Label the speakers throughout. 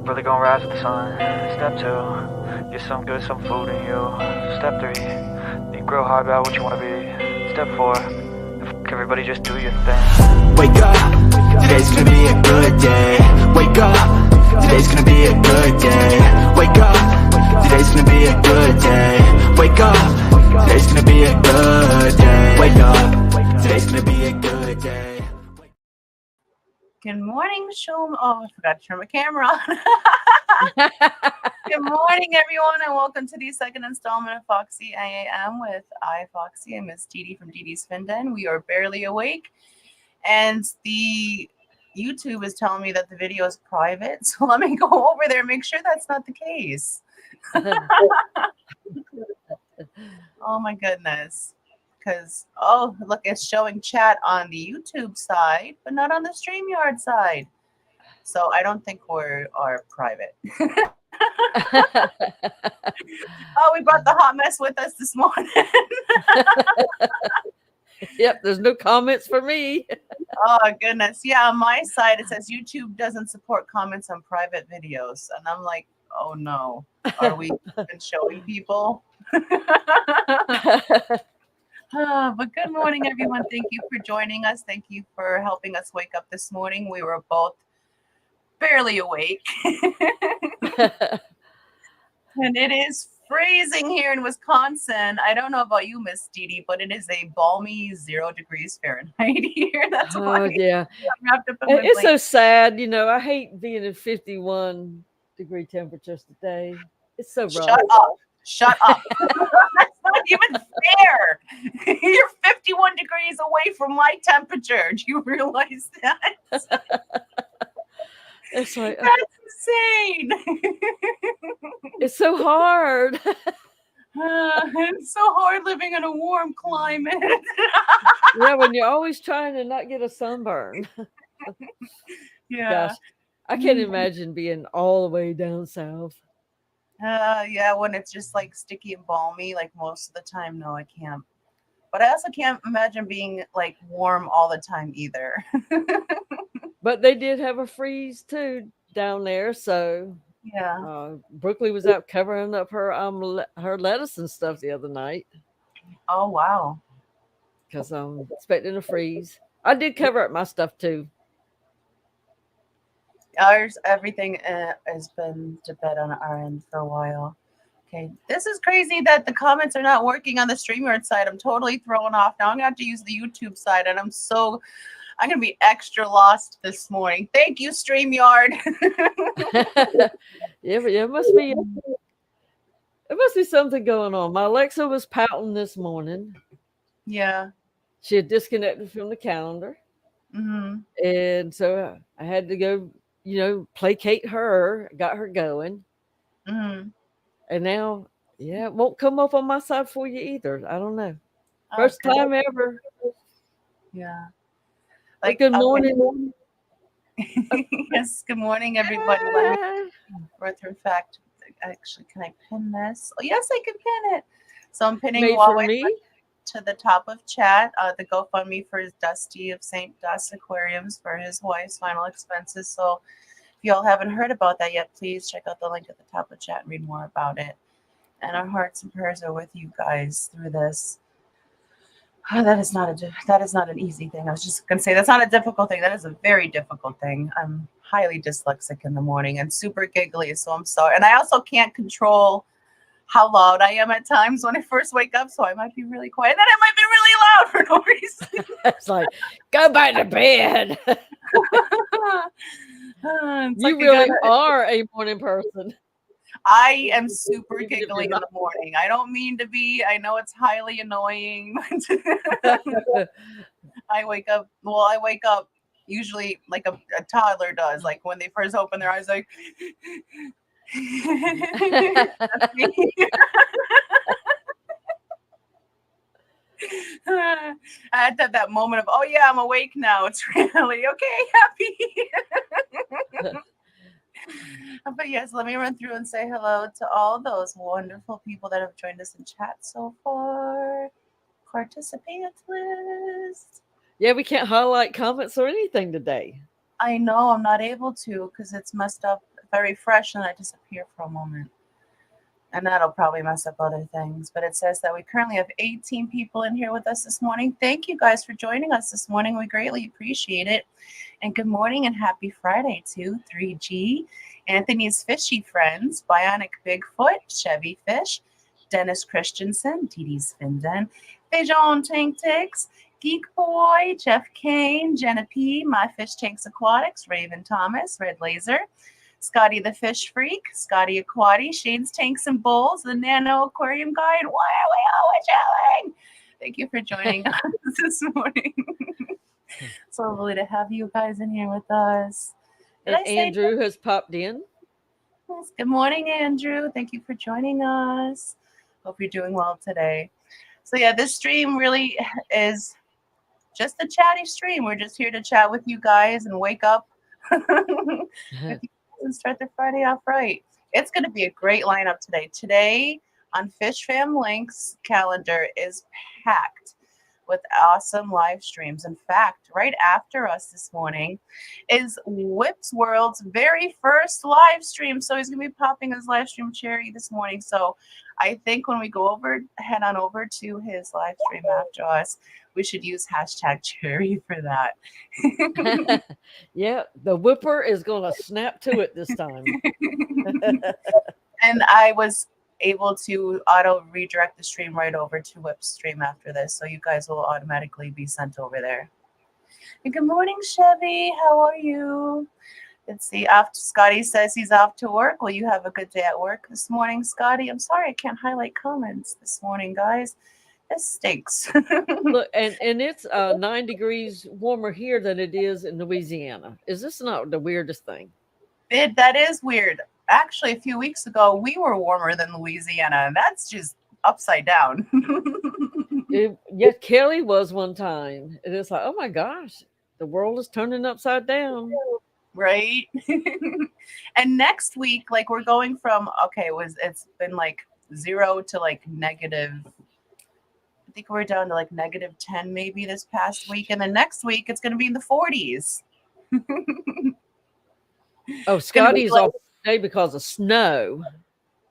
Speaker 1: up, really gonna rise with the sun. Step 2, get some good, some food in you. Step 3, think real hard about what you wanna be. Step 4, everybody just do your thing.
Speaker 2: Wake up, today's gonna be a good day. Wake up, today's gonna be a good day. Wake up, today's gonna be a good day. Wake up, today's gonna be a good day. Wake up, today's gonna be a good day.
Speaker 3: Good morning, Oh, I forgot to turn my camera on. Good morning, everyone, and welcome to the second installment of Foxie A.M. with Foxie and Miss Dee Dee from Dee Dee's Fin-Den. We are barely awake, and the YouTube is telling me that the video is private, so let me go over there and make sure that's not the case. Oh my goodness. Because, oh, look, it's showing chat on the YouTube side, but not on the StreamYard side. So I don't think we are private. Oh, we brought the hot mess with us this morning.
Speaker 4: Yep, there's no comments for me.
Speaker 3: Oh, goodness. Yeah, on my side, it says YouTube doesn't support comments on private videos. And I'm like, oh, no. Are we even showing people? But good morning, everyone. Thank you for joining us. Thank you for helping us wake up this morning. We were both barely awake. And it is freezing here in Wisconsin. I don't know about you, Miss Dee Dee, but it is a balmy 0 degrees Fahrenheit here. That's why
Speaker 4: yeah.
Speaker 3: I'm wrapped up in my
Speaker 4: It's so
Speaker 3: blanket.
Speaker 4: sad. You know, I hate being in 51-degree temperatures today. It's so rough.
Speaker 3: Shut up. Shut up. That's not even fair. You're 51 degrees away from my temperature. Do you realize that?
Speaker 4: It's like,
Speaker 3: That's insane.
Speaker 4: it's so hard.
Speaker 3: It's so hard living in a warm climate.
Speaker 4: Yeah, when you're always trying to not get a sunburn.
Speaker 3: Yeah.
Speaker 4: Gosh, I can't imagine being all the way down south.
Speaker 3: Yeah, when it's just like sticky and balmy, like most of the time, no, I can't. But I also can't imagine being like warm all the time either.
Speaker 4: But they did have a freeze too down there, so
Speaker 3: Yeah.
Speaker 4: Brooklyn was out covering up her her lettuce and stuff the other night
Speaker 3: Oh, wow.
Speaker 4: because I'm expecting a freeze. I did cover up my stuff too.
Speaker 3: Everything has been to bed on our end for a while. Okay, this is crazy that the comments are not working on the StreamYard side. I'm totally thrown off. Now I'm going to have to use the YouTube side, and I'm going to be extra lost this morning. Thank you, StreamYard.
Speaker 4: Yeah, but it must be something going on. My Alexa was pouting this morning.
Speaker 3: Yeah.
Speaker 4: She had disconnected from the calendar.
Speaker 3: Mm-hmm.
Speaker 4: And so I had to go, placate her, got her going.
Speaker 3: Mm-hmm.
Speaker 4: And now, yeah, it won't come up on my side for you either. I don't know.
Speaker 3: Oh,
Speaker 4: First
Speaker 3: good.
Speaker 4: time ever.
Speaker 3: Yeah.
Speaker 4: Like, good morning.
Speaker 3: Yes, good morning, everybody. Let me run through fact. Actually, can I pin this? Oh, yes, I can pin it. So I'm pinning
Speaker 4: Made for me.
Speaker 3: to the top of chat the GoFundMe for Dusty of St. Dust Aquariums for his wife's final expenses. So if y'all haven't heard about that yet, please check out the link at the top of chat and read more about it. And our hearts and prayers are with you guys through this. Oh, that is not an easy thing. I was just gonna say that's not a difficult thing. That is a very difficult thing. I'm highly dyslexic in the morning and super giggly, so I'm sorry. And I also can't control how loud I am at times when I first wake up, so I might be really quiet. Then I might be really loud for no reason.
Speaker 4: It's like, go back to bed. You really are a morning person.
Speaker 3: I am super giggly in the morning. I don't mean to be. I know it's highly annoying. I wake up usually like a toddler does. Like when they first open their eyes, like that's me. I had to have that moment of, oh yeah, I'm awake now. It's really okay, happy. But yes, let me run through and say hello to all those wonderful people that have joined us in chat so far. Participant list.
Speaker 4: Yeah, we can't highlight comments or anything today.
Speaker 3: I know I'm not able to because it's messed up. I refresh and I disappear for a moment. And that'll probably mess up other things. But it says that we currently have 18 people in here with us this morning. Thank you guys for joining us this morning. We greatly appreciate it. And good morning and happy Friday to 3G, Anthony's Fishy Friends, Bionic Bigfoot, Chevy Fish, Dennis Christensen, Dee Dee's Finden, Fajon Tank Ticks, Geek Boy, Jeff Kane, Jenna P, My Fish Tanks Aquatics, Raven Thomas, Red Laser, Scotty the Fish Freak, Scotty Aquati, Shane's Tanks and Bowls, the Nano Aquarium Guide. Why are we always yelling? Thank you for joining us this morning. So lovely to have you guys in here with us.
Speaker 4: And Andrew has popped in.
Speaker 3: Yes. Good morning, Andrew. Thank you for joining us. Hope you're doing well today. So yeah, this stream really is just a chatty stream. We're just here to chat with you guys and wake up with you and start the Friday off right. It's going to be a great lineup today. Today on Fish Fam Link's calendar is packed with awesome live streams. In fact, right after us this morning is Whip's World's very first live stream. So he's going to be popping his live stream cherry this morning. So I think when we go over, head on over to his live stream after us, we should use #cherry for that.
Speaker 4: Yeah, the whipper is going to snap to it this time.
Speaker 3: And I was able to auto redirect the stream right over to Whip's stream after this. So you guys will automatically be sent over there. And good morning, Chevy. How are you? Let's see. After Scotty says he's off to work. Will you have a good day at work this morning, Scotty? I'm sorry I can't highlight comments this morning, guys. This stinks.
Speaker 4: Look, and it's 9 degrees warmer here than it is in Louisiana. Is this not the weirdest thing?
Speaker 3: That is weird. Actually, a few weeks ago, we were warmer than Louisiana, and that's just upside down.
Speaker 4: Yeah, Kelly was one time. And it's like, oh my gosh, the world is turning upside down.
Speaker 3: Right? And next week, like we're going from, it's been like 0 to like negative. I think we're down to like -10 maybe this past week. And then next week, it's going to be in the 40s.
Speaker 4: Oh, Scotty's off today because of snow.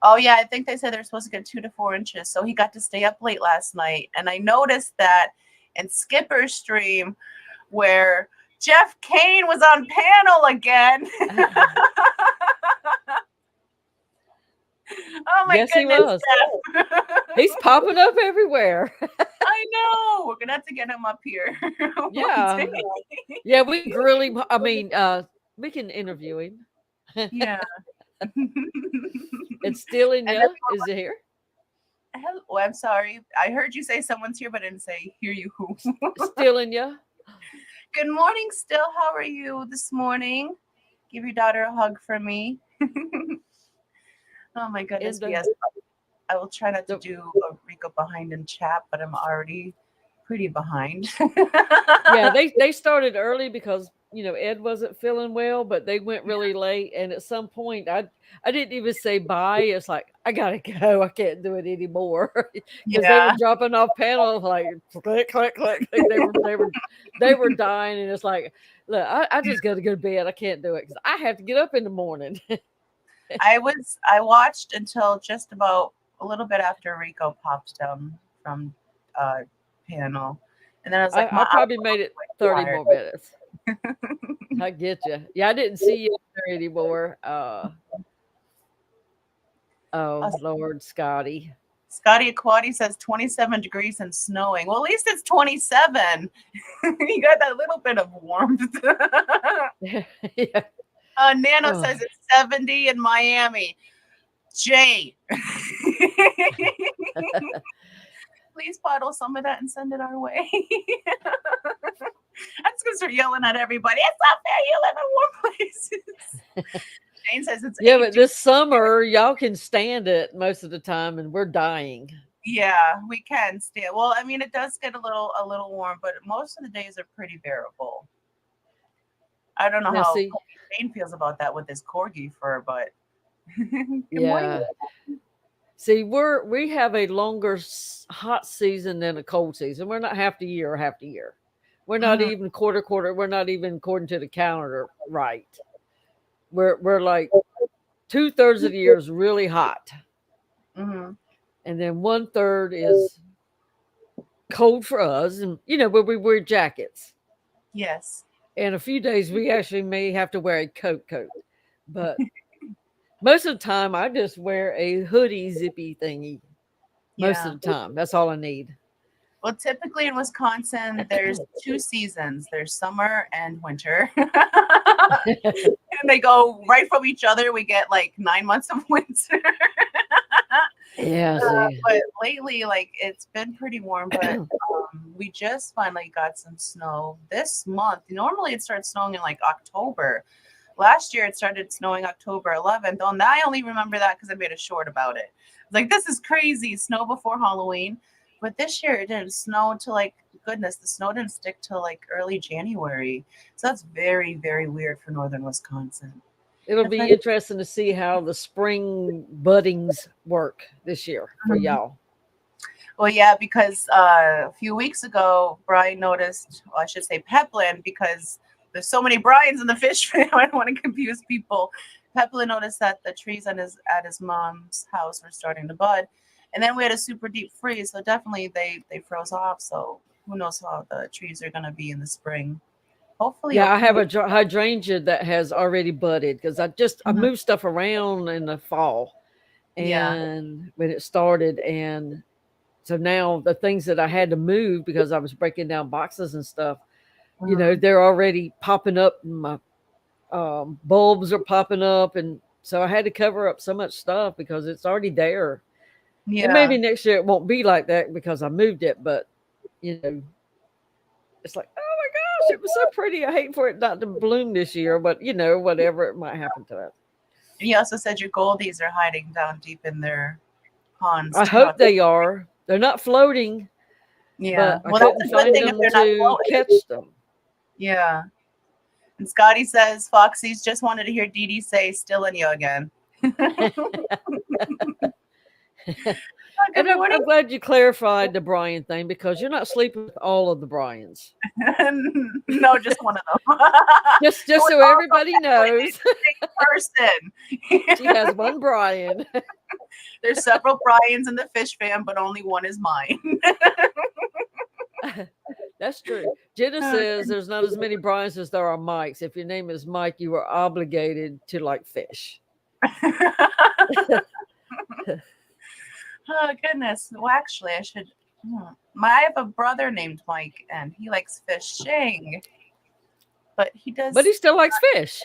Speaker 3: Oh, yeah. I think they said they're supposed to get 2 to 4 inches. So he got to stay up late last night. And I noticed that in Skipper's stream where Jeff Kane was on panel again. Oh, my
Speaker 4: yes,
Speaker 3: goodness.
Speaker 4: He was. He's popping up everywhere.
Speaker 3: I know. We're going to have to get him up here.
Speaker 4: Yeah. Yeah, we grill him. I mean, we can interview him.
Speaker 3: Yeah.
Speaker 4: It's still in you. Is it here?
Speaker 3: Hello. Oh, I'm sorry. I heard you say someone's here, but I didn't say hear you who.
Speaker 4: Still in you.
Speaker 3: Good morning, Still. How are you this morning? Give your daughter a hug for me. Oh my goodness. Yes. I will try not to do a Rico behind in chat, but I'm already pretty behind.
Speaker 4: Yeah, they started early because Ed wasn't feeling well, but they went really late. And at some point, I didn't even say bye. It's like I gotta go. I can't do it anymore because they were dropping off panels like click click click. They were dying, and it's like, look, I just got to go to bed. I can't do it because I have to get up in the morning.
Speaker 3: I watched until just about a little bit after Rico popped down from panel, and then I was like,
Speaker 4: I probably made it 30 more minutes. I get you. Yeah, I didn't see you there anymore. Oh, Lord, Scotty.
Speaker 3: Scotty Aquati says 27 degrees and snowing. Well, at least it's 27. You got that little bit of warmth.
Speaker 4: Yeah.
Speaker 3: Nano says it's 70 in Miami. Jay. Please bottle some of that and send it our way. I'm just going to start yelling at everybody. It's not fair. You live in warm places. Jane says it's
Speaker 4: but this summer, y'all can stand it most of the time, and we're dying.
Speaker 3: Yeah, we can stand. Well, I mean, it does get a little warm, but most of the days are pretty bearable. I don't know how Jane feels about that with this corgi fur, but good morning.
Speaker 4: See, we have a longer hot season than a cold season. We're not half the year. We're not even quarter. We're not even according to the calendar right. We're like 2/3 of the year is really hot,
Speaker 3: Hmm.
Speaker 4: and then 1/3 is cold for us, and where we wear jackets.
Speaker 3: Yes.
Speaker 4: And a few days we actually may have to wear a coat, but most of the time I just wear a hoodie zippy thingy. Most of
Speaker 3: Yeah.
Speaker 4: the time, that's all I need.
Speaker 3: Well, typically in Wisconsin, there's two seasons. There's summer and winter. And they go right from each other. We get like 9 months of winter.
Speaker 4: Yeah, see.
Speaker 3: But lately, like it's been pretty warm, but we just finally got some snow this month. Normally it starts snowing in like October. Last year it started snowing October 11th. And I only remember that because I made a short about it. Like, this is crazy. Snow before Halloween. But this year it didn't snow till like, goodness, the snow didn't stick till like early January. So that's very, very weird for northern Wisconsin.
Speaker 4: It'll
Speaker 3: That's
Speaker 4: be
Speaker 3: like,
Speaker 4: interesting to see how the spring buddings work this year for y'all.
Speaker 3: well, yeah, because a few weeks ago, Brian noticed, well, I should say Peplin, because there's so many Brians in the fish fam. I don't want to confuse people. Peplin noticed that the trees at his mom's house were starting to bud. And then we had a super deep freeze. So definitely they froze off. So who knows how the trees are going to be in the spring. Hopefully,
Speaker 4: Yeah, I
Speaker 3: okay.
Speaker 4: have a hydrangea that has already budded because I
Speaker 3: Mhm.
Speaker 4: moved stuff around in the fall,
Speaker 3: Yeah.
Speaker 4: and when it started, and so now the things that I had to move because I was breaking down boxes and stuff,
Speaker 3: Mhm.
Speaker 4: they're already popping up. And my bulbs are popping up, and so I had to cover up so much stuff because it's already there. And
Speaker 3: Yeah.
Speaker 4: maybe next year it won't be like that because I moved it, but you know, it's like, oh my gosh, it was so pretty. I hate for it not to bloom this year, but whatever, it might happen to it.
Speaker 3: And you also said your goldies are hiding down deep in their ponds
Speaker 4: I
Speaker 3: too.
Speaker 4: hope they are. They're not floating,
Speaker 3: Yeah.
Speaker 4: but I
Speaker 3: Well, that's
Speaker 4: couldn't
Speaker 3: a good
Speaker 4: find
Speaker 3: thing if
Speaker 4: them
Speaker 3: they're not
Speaker 4: to
Speaker 3: floating.
Speaker 4: catch them.
Speaker 3: Yeah. And Scotty says, Foxy's just wanted to hear Dee Dee say, still in you again. Oh, good
Speaker 4: And I'm,
Speaker 3: morning.
Speaker 4: I'm glad you clarified the Brian thing because you're not sleeping with all of the Bryans.
Speaker 3: No, just one of them.
Speaker 4: Just
Speaker 3: It was
Speaker 4: so
Speaker 3: also
Speaker 4: everybody
Speaker 3: actually
Speaker 4: knows,
Speaker 3: the same person.
Speaker 4: she has one Brian.
Speaker 3: There's several Brians in the fish fam, but only one is mine.
Speaker 4: That's true. Jenna says there's not as many Bryans as there are Mikes. If your name is Mike, you are obligated to like fish.
Speaker 3: Oh goodness. Well, actually, I should. I have a brother named Mike, and he likes fishing, but
Speaker 4: But he still likes fish.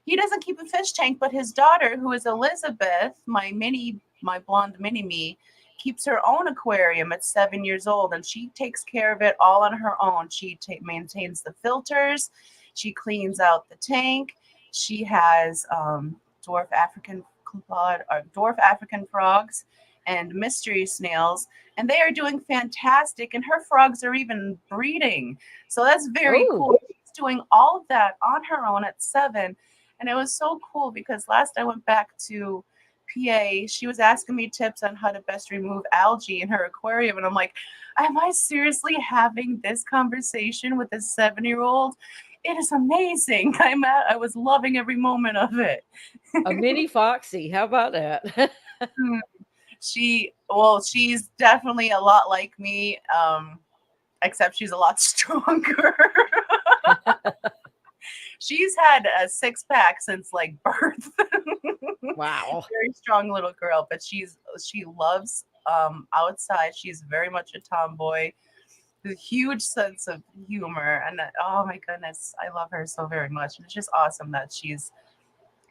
Speaker 3: he doesn't keep a fish tank. But his daughter, who is Elizabeth, my blonde mini me, keeps her own aquarium at 7 years old, and she takes care of it all on her own. She maintains the filters, she cleans out the tank. She has dwarf African dwarf African frogs and mystery snails, and they are doing fantastic. And her frogs are even breeding, so that's very
Speaker 4: Oh,
Speaker 3: cool. She's doing all of that on her own at 7, and it was so cool because last I went back to PA, she was asking me tips on how to best remove algae in her aquarium. And I'm like, am I seriously having this conversation with a 7-year-old? It is amazing. I was loving every moment of it.
Speaker 4: a mini Foxy. How about that?
Speaker 3: She's definitely a lot like me, except she's a lot stronger. She's had a 6-pack since like birth.
Speaker 4: Wow.
Speaker 3: Very strong little girl, but she loves outside. She's very much a tomboy. A huge sense of humor, and oh my goodness, I love her so very much. And it's just awesome that she's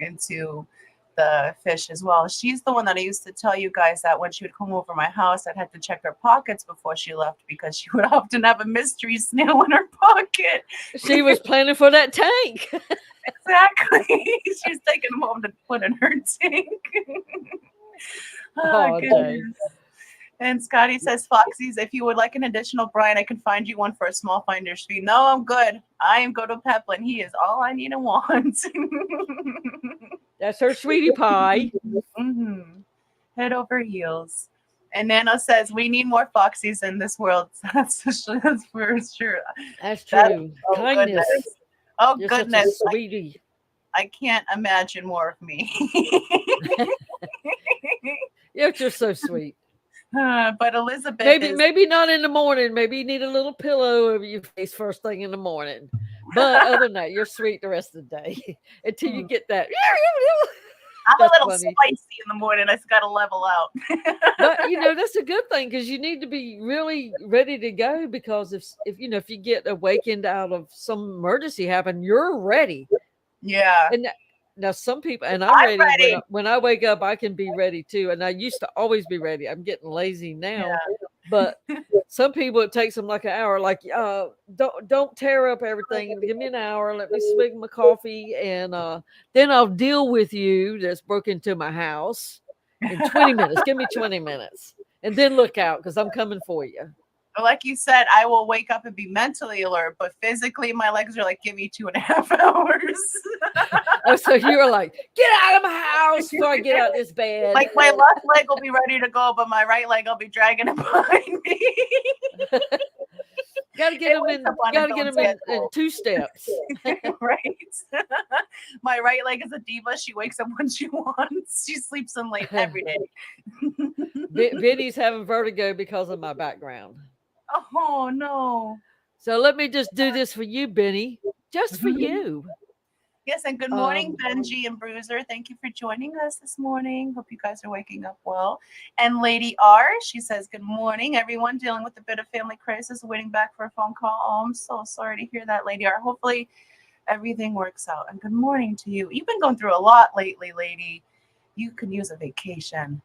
Speaker 3: into the fish as well. She's the one that I used to tell you guys that when she would come over my house, I'd have to check her pockets before she left because she would often have a mystery snail in her pocket.
Speaker 4: She was planning for that tank.
Speaker 3: Exactly. She's taking them home to put in her tank.
Speaker 4: Oh,
Speaker 3: goodness.
Speaker 4: Jay.
Speaker 3: And Scotty says, Foxies, if you would like an additional Brian, I can find you one for a small finder's fee. No, I'm good. I am good with Peplin. He is all I need and want.
Speaker 4: That's her sweetie pie.
Speaker 3: Mm-hmm. Head over heels. And Nano says, we need more Foxies in this world. That's for sure.
Speaker 4: That's true.
Speaker 3: Oh,
Speaker 4: Kindness.
Speaker 3: goodness. Oh,
Speaker 4: You're
Speaker 3: goodness.
Speaker 4: such a sweetie.
Speaker 3: I can't imagine more of me.
Speaker 4: You're so sweet.
Speaker 3: But Elizabeth is
Speaker 4: Maybe not in the morning. Maybe you need a little pillow over your face first thing in the morning. But other than that, you're sweet the rest of the day until you get that.
Speaker 3: I'm a
Speaker 4: That's
Speaker 3: little
Speaker 4: funny.
Speaker 3: spicy in the morning. I just got to level out.
Speaker 4: But that's a good thing because you need to be really ready to go because if you get awakened out of some emergency happen, you're ready.
Speaker 3: Yeah.
Speaker 4: And now some people, and I'm ready
Speaker 3: ready.
Speaker 4: when I wake up, I can be ready too. And I used to always be ready. I'm getting lazy now,
Speaker 3: Yeah.
Speaker 4: but some people it takes them like an hour. Like, don't tear up everything. Give me an hour. Let me swig my coffee, and then I'll deal with you. That's broke into my house in 20 minutes. Give me 20 minutes, and then look out because I'm coming for you.
Speaker 3: Like you said, I will wake up and be mentally alert, but physically my legs are like, give me 2.5 hours.
Speaker 4: Oh, so you were like, get out of my house before I get out this bed.
Speaker 3: Like my left leg will be ready to go, but my right leg will be dragging it behind me.
Speaker 4: Gotta get them in 2 steps.
Speaker 3: Right. My right leg is a diva. She wakes up when she wants. She sleeps in late every day.
Speaker 4: Vinny's having vertigo because of my background.
Speaker 3: Oh no.
Speaker 4: So let me just do this for you, Benny. Just for you.
Speaker 3: Yes, and good morning, Benji and Bruiser. Thank you for joining us this morning. Hope you guys are waking up well. And Lady R, she says, good morning, everyone dealing with a bit of family crisis, waiting back for a phone call. Oh, I'm so sorry to hear that, Lady R. Hopefully everything works out. And good morning to you. You've been going through a lot lately, lady. You could use a vacation.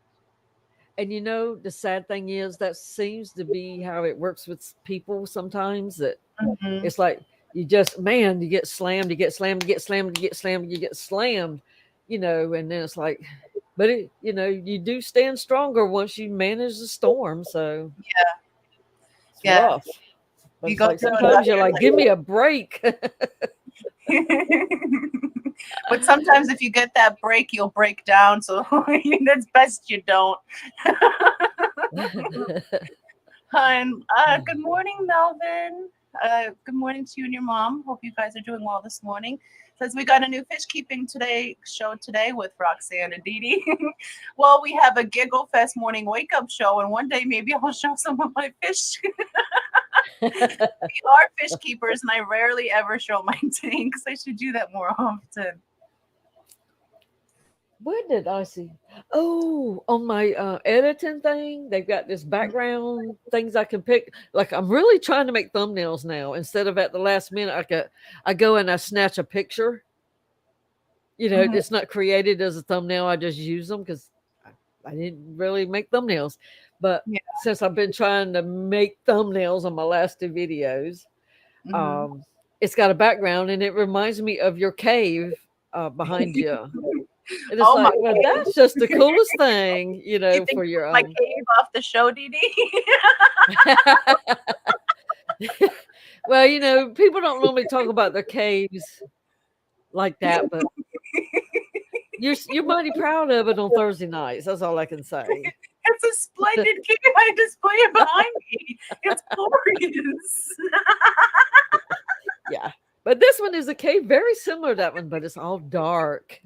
Speaker 4: And the sad thing is that seems to be how it works with people sometimes, that it's like you get slammed, you get slammed, you get slammed, you get slammed, you get slammed, and then it's like, but you do stand stronger once you manage the storm. So it's rough. But it's like sometimes you're like, give me a break.
Speaker 3: But sometimes if you get that break, you'll break down. So it's best you don't. And good morning, Melvin. Good morning to you and your mom. Hope you guys are doing well this morning. Says we got a new fish keeping show today with Roxanne and Dee Dee. Well, we have a Giggle Fest morning wake up show, and one day maybe I'll show some of my fish. We are fish keepers, and I rarely ever show my tanks. I should do that more often.
Speaker 4: Where did I see? Oh, on my editing thing, they've got this background things I can pick. Like I'm really trying to make thumbnails now. Instead of at the last minute, I go and I snatch a picture. It's not created as a thumbnail. I just use them because I didn't really make thumbnails. But since I've been trying to make thumbnails on my last 2 videos, it's got a background and it reminds me of your cave behind you. And it's like, well, that's just the coolest thing, for your
Speaker 3: my cave off the show, Dee Dee.
Speaker 4: Well, people don't normally talk about their caves like that, but you're mighty proud of it on Thursday nights. That's all I can say.
Speaker 3: It's a splendid cave. I display it behind me. It's glorious.
Speaker 4: Yeah. But this one is a cave very similar to that one, but it's all dark.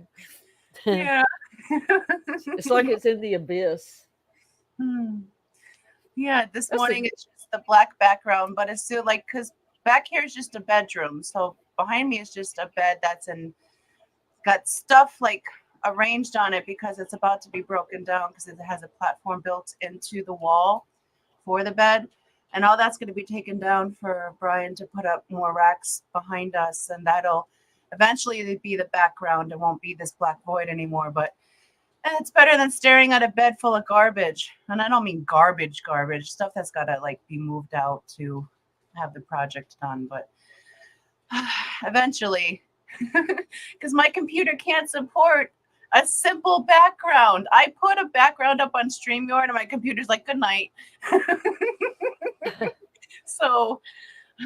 Speaker 3: Yeah.
Speaker 4: It's like it's in the abyss.
Speaker 3: Yeah, this morning it's just the black background, but it's still like, because back here is just a bedroom. So behind me is just a bed that's got stuff like arranged on it because it's about to be broken down because it has a platform built into the wall for the bed. And all that's going to be taken down for Brian to put up more racks behind us. And that'll eventually be the background. It won't be this black void anymore. But it's better than staring at a bed full of garbage. And I don't mean garbage, stuff that's got to like be moved out to have the project done. But eventually, because my computer can't support a simple background. I put a background up on StreamYard and my computer's like, good night. So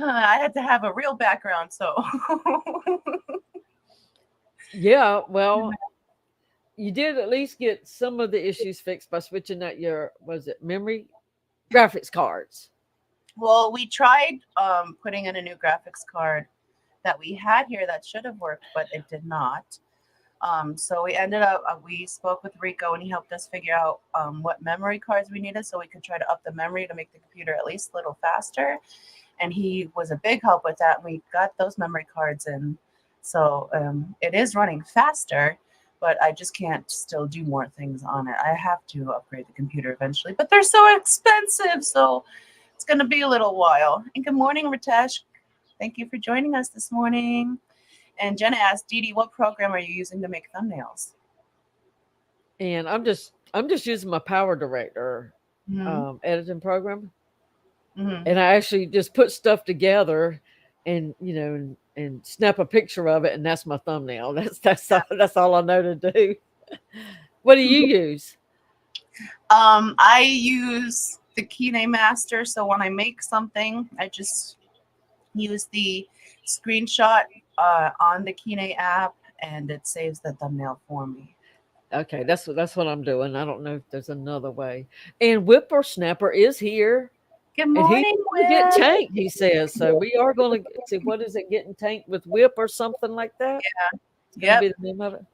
Speaker 3: I had to have a real background. So
Speaker 4: yeah, well, you did at least get some of the issues fixed by switching out your, memory graphics cards.
Speaker 3: Well, we tried putting in a new graphics card that we had here that should have worked, but it did not. So we ended up, we spoke with Rico and he helped us figure out what memory cards we needed so we could try to up the memory to make the computer at least a little faster. And he was a big help with that. And we got those memory cards in. So it is running faster, but I just can't still do more things on it. I have to upgrade the computer eventually, but they're so expensive. So it's going to be a little while. And good morning, Ritesh. Thank you for joining us this morning. And Jenna asked, Dee Dee, what program are you using to make thumbnails?
Speaker 4: And I'm just using my Power Director editing program.
Speaker 3: Mm-hmm.
Speaker 4: And I actually just put stuff together and and snap a picture of it, and that's my thumbnail. That's all I know to do. What do you use?
Speaker 3: I use the Kine Master. So when I make something, I just use the screenshot on the Kine app, and it saves the thumbnail for me.
Speaker 4: Okay, that's what I'm doing. I don't know if there's another way. And Whippersnapper is here.
Speaker 3: Good
Speaker 4: And
Speaker 3: morning,
Speaker 4: he get
Speaker 3: Whip.
Speaker 4: tanked, he says. So we are going to see, what is it, getting tanked with Whip or something like that?
Speaker 3: Yeah.
Speaker 4: It's going to be the name of it.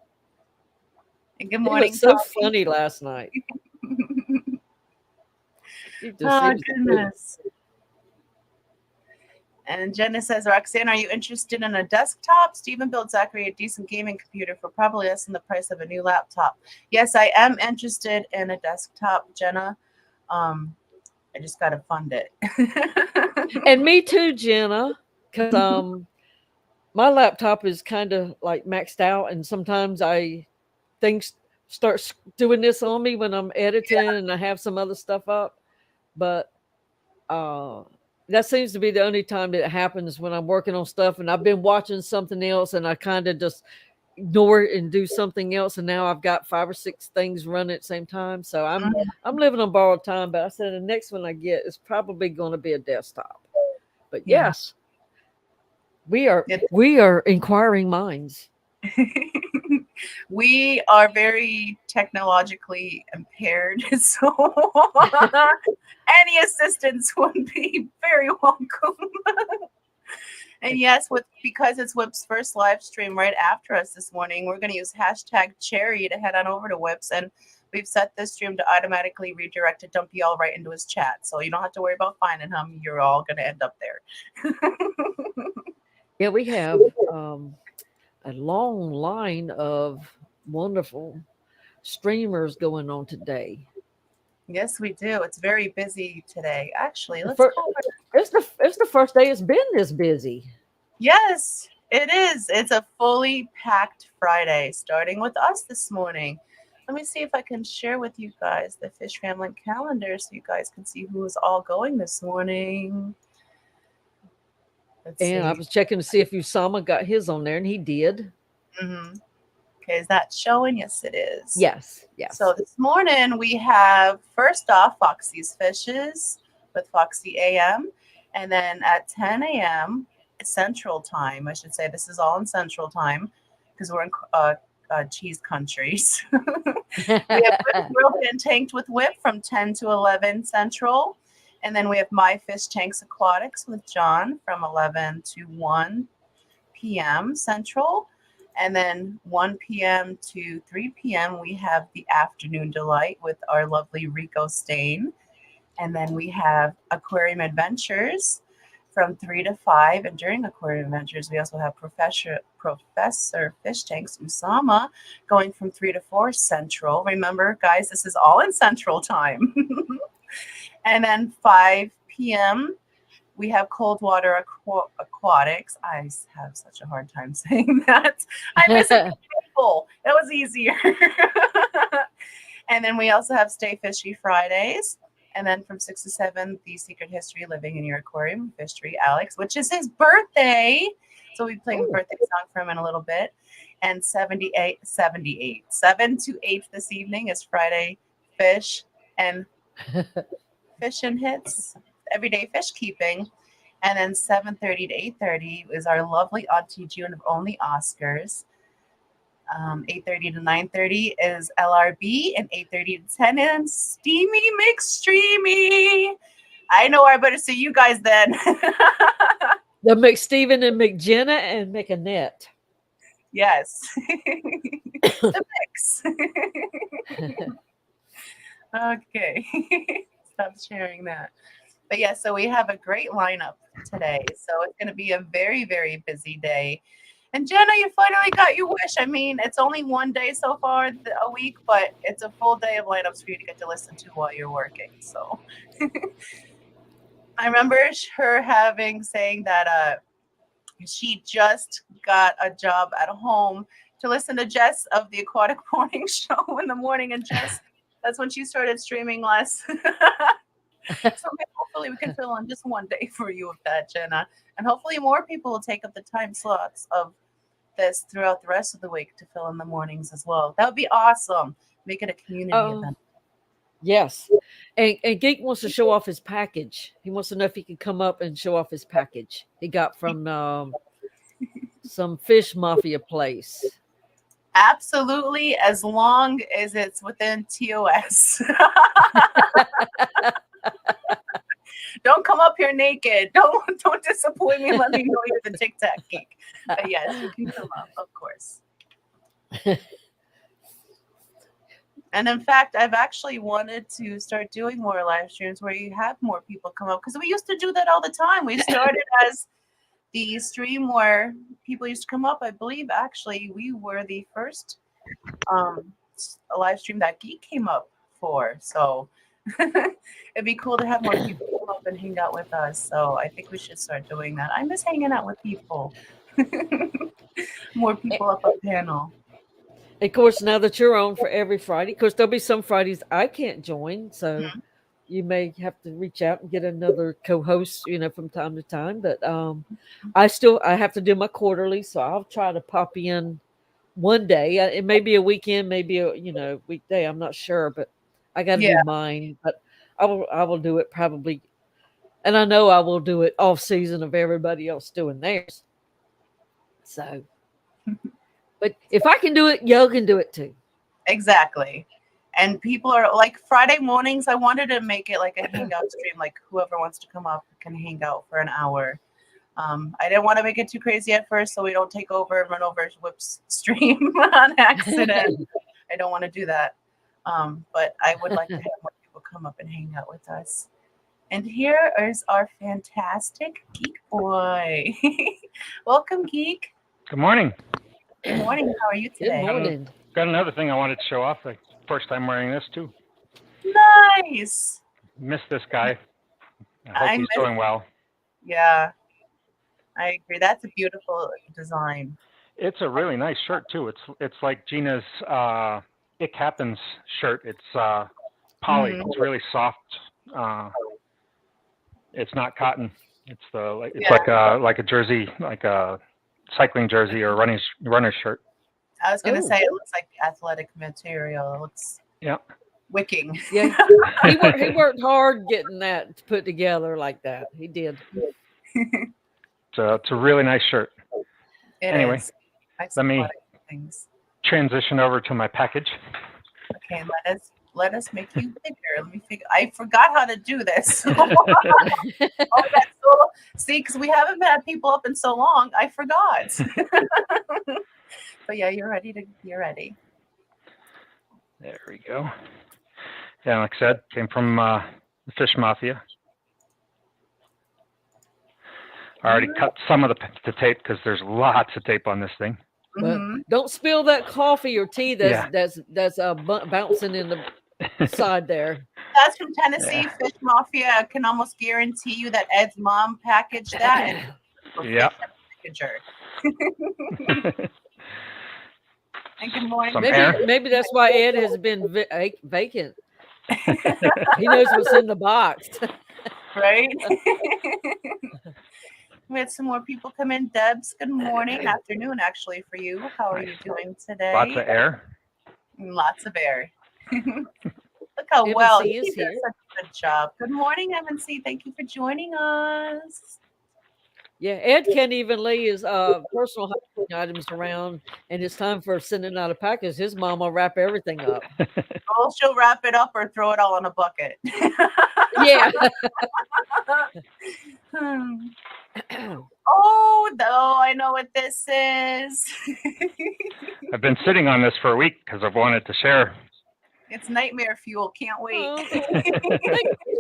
Speaker 3: And good
Speaker 4: He
Speaker 3: morning,
Speaker 4: was so
Speaker 3: Tommy.
Speaker 4: funny last night.
Speaker 3: Oh, goodness. And Jenna says, Roxanne, are you interested in a desktop? Stephen built Zachary a decent gaming computer for probably less than the price of a new laptop. Yes, I am interested in a desktop, Jenna. I just got to fund it.
Speaker 4: And me too, Jenna, because my laptop is kind of like maxed out, and sometimes things start doing this on me when I'm editing and I have some other stuff up. But that seems to be the only time that it happens, when I'm working on stuff and I've been watching something else and I kind of just ignore it and do something else, and now I've got 5 or 6 things running at the same time. So I'm living on borrowed time. But I said the next one I get is probably going to be a desktop. But yes, we are inquiring minds.
Speaker 3: We are very technologically impaired, so any assistance would be very welcome. And yes, because it's Whip's first live stream right after us this morning, we're going to use #Cherry to head on over to Whip's, and we've set this stream to automatically redirect to dump you all right into his chat, so you don't have to worry about finding him. You're all going to end up there.
Speaker 4: Yeah, we have a long line of wonderful streamers going on today.
Speaker 3: Yes, we do. It's very busy today. Actually,
Speaker 4: it's the first day it's been this busy.
Speaker 3: Yes, it is. It's a fully packed Friday, starting with us this morning. Let me see if I can share with you guys the Fish Family calendar so you guys can see who is all going this morning.
Speaker 4: I was checking to see if Usama got his on there, and he did.
Speaker 3: Mm-hmm. Okay, is that showing? Yes, it is.
Speaker 4: Yes.
Speaker 3: So this morning we have, first off, Foxie's Fishes with Foxie A.M. And then at 10 a.m. Central Time, I should say, this is all in Central Time because we're in cheese countries. We have Grilled and Tanked with Whip from 10 to 11 Central. And then we have My Fish Tanks Aquatics with John from 11 to 1 p.m. Central. And then 1 p.m. to 3 p.m. we have the Afternoon Delight with our lovely Rico Stain. And then we have Aquarium Adventures from 3 to 5. And during Aquarium Adventures, we also have Professor Fish Tanks Usama going from 3 to 4 Central. Remember, guys, this is all in Central Time. And then 5 p.m., we have Coldwater Aquatics. I have such a hard time saying that. I miss it. It was easier. And then we also have Stay Fishy Fridays. And then from 6 to 7, The Secret History Living in Your Aquarium, Fishery Alex, which is his birthday. So we'll be playing the birthday song for him in a little bit. And 7 to 8 this evening is Friday Fish and Hits, Everyday Fish Keeping. And then 7:30 to 8:30 is our lovely Auntie June of Only Oscars. 8:30 to 9:30 is LRB, and 8:30 to 10 is Steamy McStreamy. I know I better see you guys then.
Speaker 4: The McSteven and McJenna and McAnnette.
Speaker 3: Yes. The mix. Okay. Stop sharing that. But yeah, so we have a great lineup today. So it's going to be a very, very busy day. And Jenna, you finally got your wish. I mean, it's only one day so far a week, but it's a full day of lineups for you to get to listen to while you're working. So I remember her saying that she just got a job at home to listen to Jess of the Aquatic Morning Show in the morning, and Jess, that's when she started streaming less. So hopefully we can fill in just one day for you with that, Jenna, and hopefully more people will take up the time slots of this throughout the rest of the week to fill in the mornings as well. That would be awesome. Make it a community event.
Speaker 4: Yes. And Geek wants to show off his package. He wants to know if he can come up and show off his package he got from some fish mafia place.
Speaker 3: Absolutely, as long as it's within TOS. Don't come up here naked. Don't disappoint me. Let me know you're the Tic Tac Geek. But yes, you can come up, of course. And in fact, I've actually wanted to start doing more live streams where you have more people come up, because we used to do that all the time. We started as the stream where people used to come up. I believe actually we were the first live stream that Geek came up for. So it'd be cool to have more people come up and hang out with us. So I think we should start doing that. I miss hanging out with people. More people up on panel.
Speaker 4: Of course, now that you're on for every Friday, of course, there'll be some Fridays I can't join. So you may have to reach out and get another co-host, from time to time. But I have to do my quarterly, so I'll try to pop in one day. It may be a weekend, maybe a weekday. I'm not sure, but I got to do mine. But I will do it probably, and I know I will do it off season of everybody else doing theirs. So, but if I can do it, y'all can do it too.
Speaker 3: Exactly. And people are like Friday mornings. I wanted to make it like a hangout stream, like whoever wants to come up can hang out for an hour. I didn't want to make it too crazy at first, so we don't take over and run over Whip's stream on accident. I don't want to do that. But I would like to have more people come up and hang out with us. And here is our fantastic Geek Boy. Welcome, Geek.
Speaker 5: Good morning.
Speaker 3: Good morning. How are you today?
Speaker 4: Good morning.
Speaker 5: Got another thing I wanted to show off. Like, first time wearing this too.
Speaker 3: Nice.
Speaker 5: Miss this guy. I hope he's doing well.
Speaker 3: Yeah, I agree. That's a beautiful design.
Speaker 5: It's a really nice shirt too. It's like Gina's It Happens shirt. It's poly. It's really soft. It's not cotton. It's like a jersey, like a cycling jersey or runner's shirt.
Speaker 3: I was gonna say it looks like athletic material. It looks wicking.
Speaker 4: Yeah, he worked hard getting that put together like that. He did.
Speaker 5: It's a really nice shirt. Anyway, let me transition over to my package.
Speaker 3: Okay, let us make you bigger. Let me figure. I forgot how to do this. See, because we haven't had people up in so long, I forgot. But yeah, you're ready.
Speaker 5: There we go. Yeah, like I said, came from the Fish Mafia. I already cut some of the tape because there's lots of tape on this thing.
Speaker 4: But don't spill that coffee or tea that's bouncing in the side there.
Speaker 3: That's from Tennessee. Yeah. Fish Mafia. I can almost guarantee you that Ed's mom packaged that.
Speaker 5: Yeah.
Speaker 3: And good morning.
Speaker 4: Maybe that's why Ed has been vacant. He knows what's in the box.
Speaker 3: Right? We had some more people come in. Debs, good morning, afternoon, actually, for you. How are you doing today?
Speaker 5: Lots of air.
Speaker 3: Lots of air. Look how well he did such a good job. Good morning, MNC. Thank you for joining us.
Speaker 4: Yeah, Ed can't even lay his personal items around, and it's time for sending out a package. His mom will wrap everything up.
Speaker 3: Well, she'll wrap it up or throw it all in a bucket.
Speaker 4: Yeah.
Speaker 3: Oh, no, I know what this is.
Speaker 5: I've been sitting on this for a week because I've wanted to share.
Speaker 3: It's nightmare fuel. Can't wait.
Speaker 4: Oh, thank you for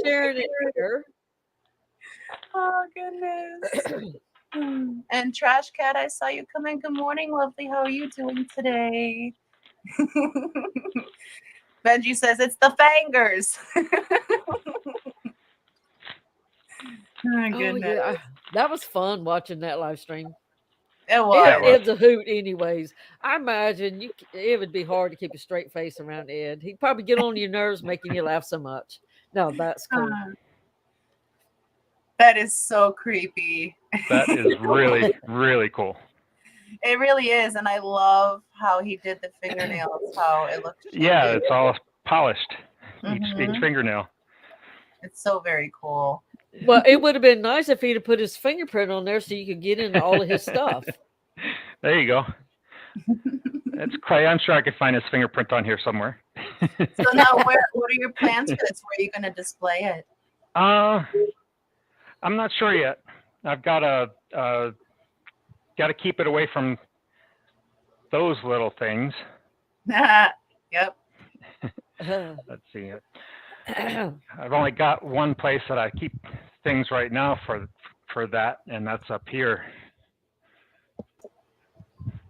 Speaker 4: sharing it here.
Speaker 3: Oh, goodness. And Trash Cat, I saw you come in. Good morning, lovely. How are you doing today? Benji says it's the fangers. Oh,
Speaker 4: Oh
Speaker 3: goodness.
Speaker 4: yeah, that was fun watching that live stream.
Speaker 3: It was.
Speaker 4: Ed's a hoot, anyways. I imagine it would be hard to keep a straight face around Ed. He'd probably get on your nerves, making you laugh so much. No, that's cool.
Speaker 3: That is so creepy.
Speaker 5: That is really, really cool.
Speaker 3: It really is, and I love how he did the fingernails. How it looked.
Speaker 5: Yeah, it's all polished. Each
Speaker 3: Mhm.
Speaker 5: fingernail.
Speaker 3: It's so very cool.
Speaker 4: Well, it would have been nice if he'd have put his fingerprint on there so you could get into all of his stuff.
Speaker 5: There you go. That's quite. I'm sure I could find his fingerprint on here somewhere.
Speaker 3: So now, what are your plans for this? Where are you going to display it?
Speaker 5: I'm not sure yet. I've got to keep it away from those little things.
Speaker 3: Yep.
Speaker 5: Let's see. I've only got one place that I keep things right now for that, and that's up here.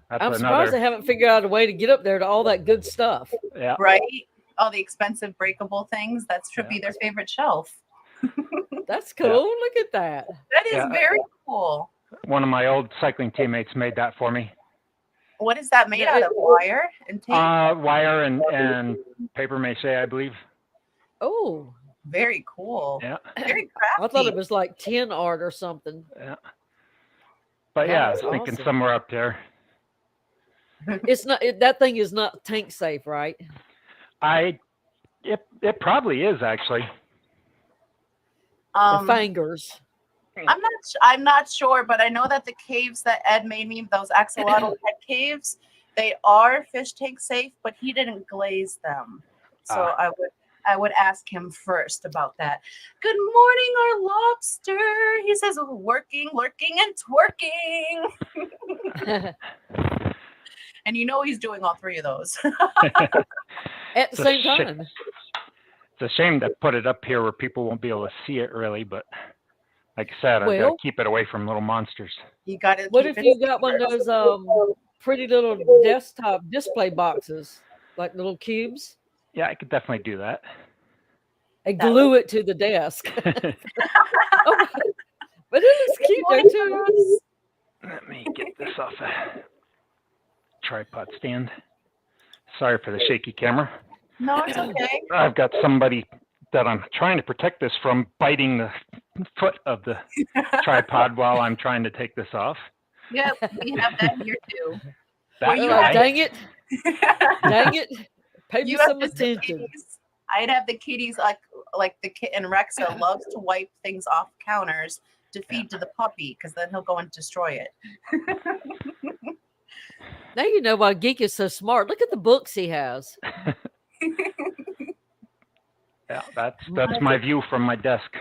Speaker 5: That's
Speaker 4: I'm surprised they haven't figured out a way to get up there to all that good stuff.
Speaker 5: Yeah.
Speaker 3: Right? All the expensive breakable things. That should be their favorite shelf.
Speaker 4: That's cool. Yeah. Look at that.
Speaker 3: That is very cool.
Speaker 5: One of my old cycling teammates made that for me.
Speaker 3: What is that made out of? Wire and tape?
Speaker 5: Wire and paper mache, I believe.
Speaker 4: Oh.
Speaker 3: Very cool.
Speaker 5: Yeah.
Speaker 3: Very crafty.
Speaker 4: I thought it was like tin art or something.
Speaker 5: Yeah. But yeah, I was thinking somewhere up there.
Speaker 4: It's not. That thing is not tank safe, right?
Speaker 5: It probably is actually.
Speaker 4: The fingers.
Speaker 3: I'm not sure, but I know that the caves that Ed made me, those axolotl head caves, they are fish tank safe, but he didn't glaze them. So I would ask him first about that. Good morning, our lobster. He says working, lurking, and twerking. And you know he's doing all three of those.
Speaker 4: At the same time.
Speaker 5: It's a shame to put it up here where people won't be able to see it really, but like I said, I've got to keep it away from little monsters.
Speaker 3: You got it.
Speaker 4: What if you got one of those pretty little desktop display boxes, like little cubes?
Speaker 5: Yeah, I could definitely do that.
Speaker 4: And glue it to the desk. But it looks cute there too.
Speaker 5: Let me get this off a tripod stand. Sorry for the shaky camera.
Speaker 3: No, it's okay.
Speaker 5: I've got somebody that I'm trying to protect this from biting the foot of the tripod while I'm trying to take this off.
Speaker 3: Yep, we have that here too.
Speaker 4: Dang it. Dang it. Pay me some attention.
Speaker 3: I'd have the kitties like the kitten Rexa loves to wipe things off counters to feed to the puppy because then he'll go and destroy it.
Speaker 4: Now you know why Geek is so smart. Look at the books he has.
Speaker 5: Yeah, that's my view from my desk.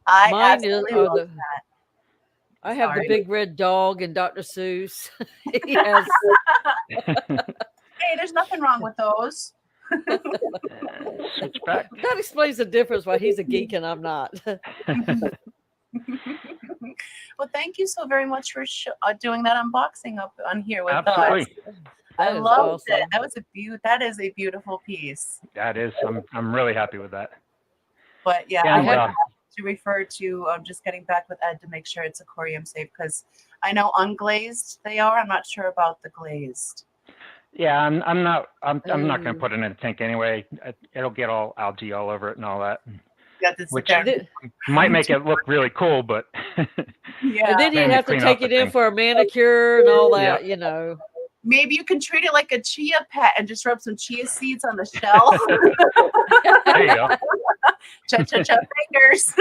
Speaker 3: Mine is that.
Speaker 4: I have the big red dog and Dr. Seuss. He has.
Speaker 3: Hey, there's nothing wrong with those.
Speaker 5: Switch back.
Speaker 4: That explains the difference why he's a geek and I'm not.
Speaker 3: Well, thank you so very much for doing that unboxing up on here with
Speaker 5: us.
Speaker 3: I loved it. That is a beautiful piece.
Speaker 5: That is. I'm really happy with that.
Speaker 3: But yeah, I have to refer to just getting back with Ed to make sure it's aquarium safe because I know unglazed they are. I'm not sure about the glazed.
Speaker 5: Yeah, I'm not going to put it in a tank anyway. It'll get all algae all over it and all that. Which might make it look really cool, but
Speaker 3: yeah.
Speaker 4: And then you'd have to take it in for a manicure and all that, you know.
Speaker 3: Maybe you can treat it like a chia pet and just rub some chia seeds on the shell.
Speaker 5: There you go.
Speaker 3: Cha-cha-cha fingers.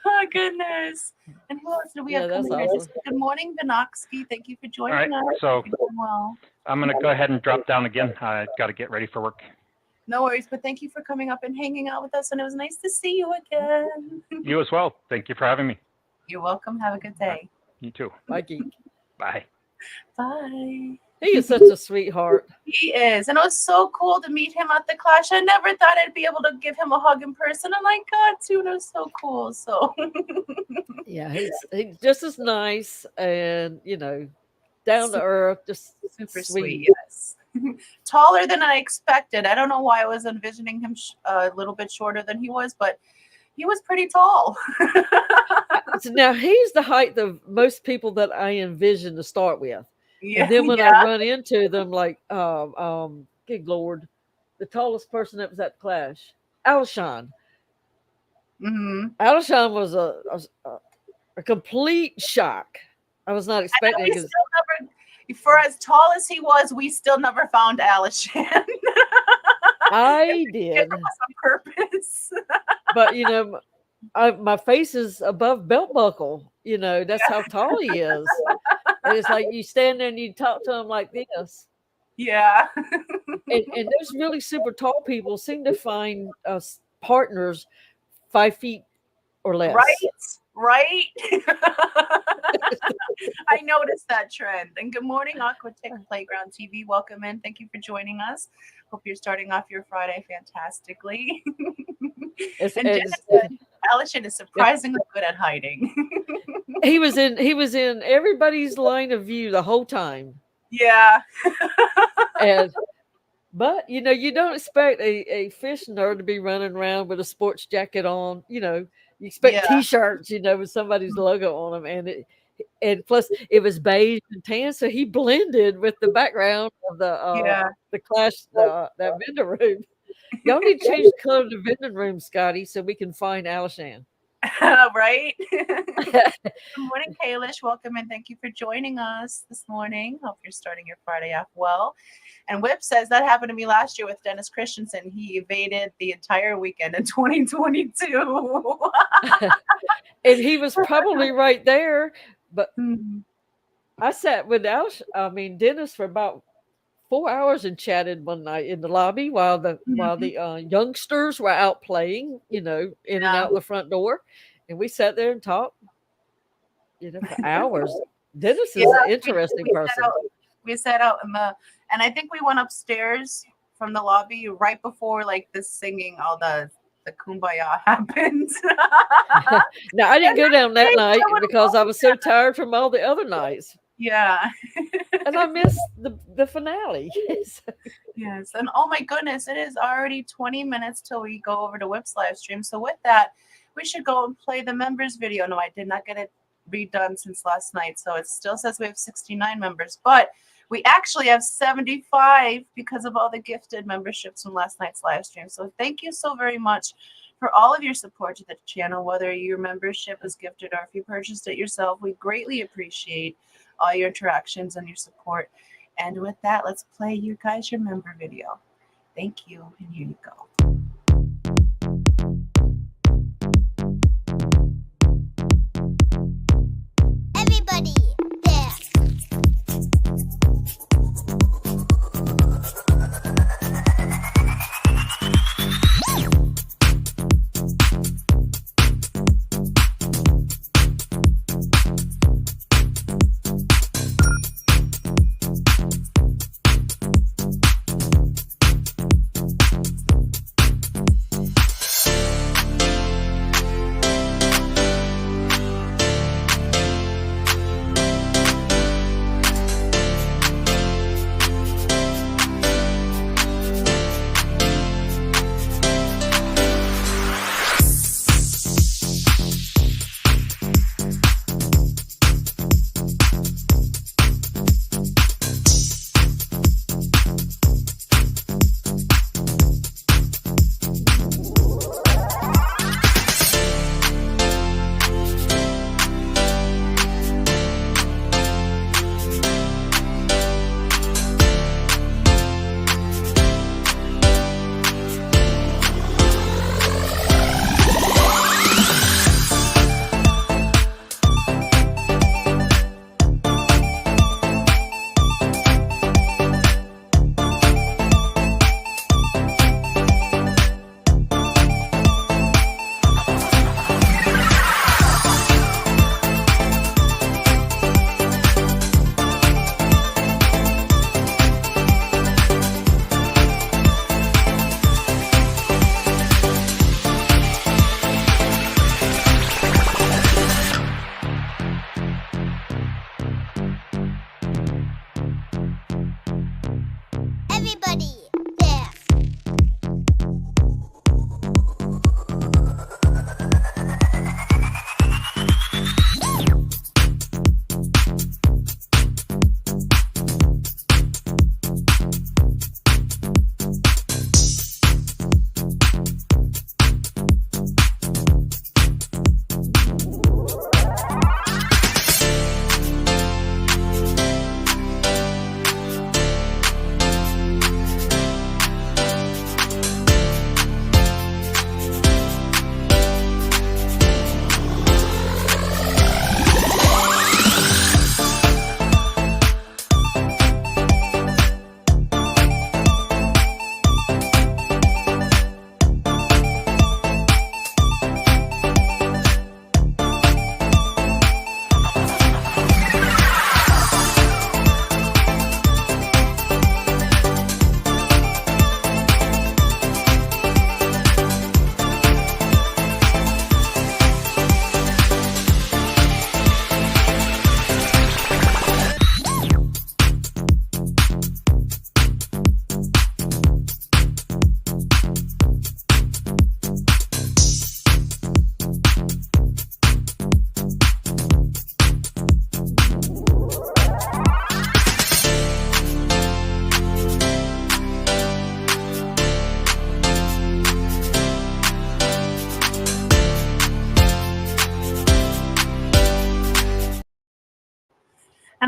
Speaker 3: Oh, goodness. And who else do we have coming in? Awesome. Good morning, Vinoxky. Thank you for joining us.
Speaker 5: So I'm going to go ahead and drop down again. I got to get ready for work.
Speaker 3: No worries, but thank you for coming up and hanging out with us, and it was nice to see you again.
Speaker 5: You as well. Thank you for having me.
Speaker 3: You're welcome. Have a good day.
Speaker 5: You too.
Speaker 4: Bye, Geek.
Speaker 5: Bye.
Speaker 3: Bye.
Speaker 4: He is such a sweetheart.
Speaker 3: He is. And it was so cool to meet him at the Clash. I never thought I'd be able to give him a hug in person. I'm like, God, too. And it was so cool. So
Speaker 4: yeah, he's just as nice and, down to earth, just
Speaker 3: super
Speaker 4: sweet.
Speaker 3: Yes. Taller than I expected. I don't know why I was envisioning him a little bit shorter than he was, but he was pretty tall.
Speaker 4: So now he's the height of most people that I envision to start with.
Speaker 3: Yeah,
Speaker 4: and then when I run into them, like, good Lord, the tallest person that was at the Clash, Alshon.
Speaker 3: Mm-hmm.
Speaker 4: Alshon was a complete shock. I was not expecting it.
Speaker 3: For as tall as he was, we still never found Alshon.
Speaker 4: I did.
Speaker 3: On purpose.
Speaker 4: But, my face is above belt buckle. That's how tall he is. And it's like you stand there and you talk to him like this.
Speaker 3: Yeah.
Speaker 4: and those really super tall people seem to find partners 5 feet or less.
Speaker 3: Right. I noticed that trend. And good morning, Aquatic Playground TV. Welcome in. Thank you for joining us. Hope you're starting off your Friday fantastically. Alshon is surprisingly good at hiding.
Speaker 4: He was in everybody's line of view the whole time.
Speaker 3: Yeah.
Speaker 4: But you don't expect a fish nerd to be running around with a sports jacket on. You expect T-shirts, with somebody's logo on them, and plus it was beige and tan, so he blended with the background of the Clash that vendor room. Y'all need to change the color of the vending room, Scotty, so we can find Alshon.
Speaker 3: Right. Good morning, Kalish. Welcome and thank you for joining us this morning. Hope you're starting your Friday off well. And Whip says that happened to me last year with Dennis Christensen. He evaded the entire weekend in 2022.
Speaker 4: And he was probably right there, but I sat with Dennis for about 4 hours and chatted one night in the lobby while the youngsters were out playing, in and out the front door, and we sat there and talked, for hours. Dennis is an interesting person.
Speaker 3: We sat out and I think we went upstairs from the lobby right before this singing, all the kumbaya happened.
Speaker 4: Now I didn't go down that night because I was so tired from all the other nights.
Speaker 3: Yeah.
Speaker 4: And I missed the finale.
Speaker 3: Yes. And oh my goodness, it is already 20 minutes till we go over to Whip's live stream. So with that, we should go and play the members video. No, I did not get it redone since last night. So it still says we have 69 members, but we actually have 75 because of all the gifted memberships from last night's live stream. So thank you so very much for all of your support to the channel, whether your membership is gifted or if you purchased it yourself. We greatly appreciate all your interactions and your support. And with that, let's play you guys your member video. Thank you, and here you go.
Speaker 6: Everybody there.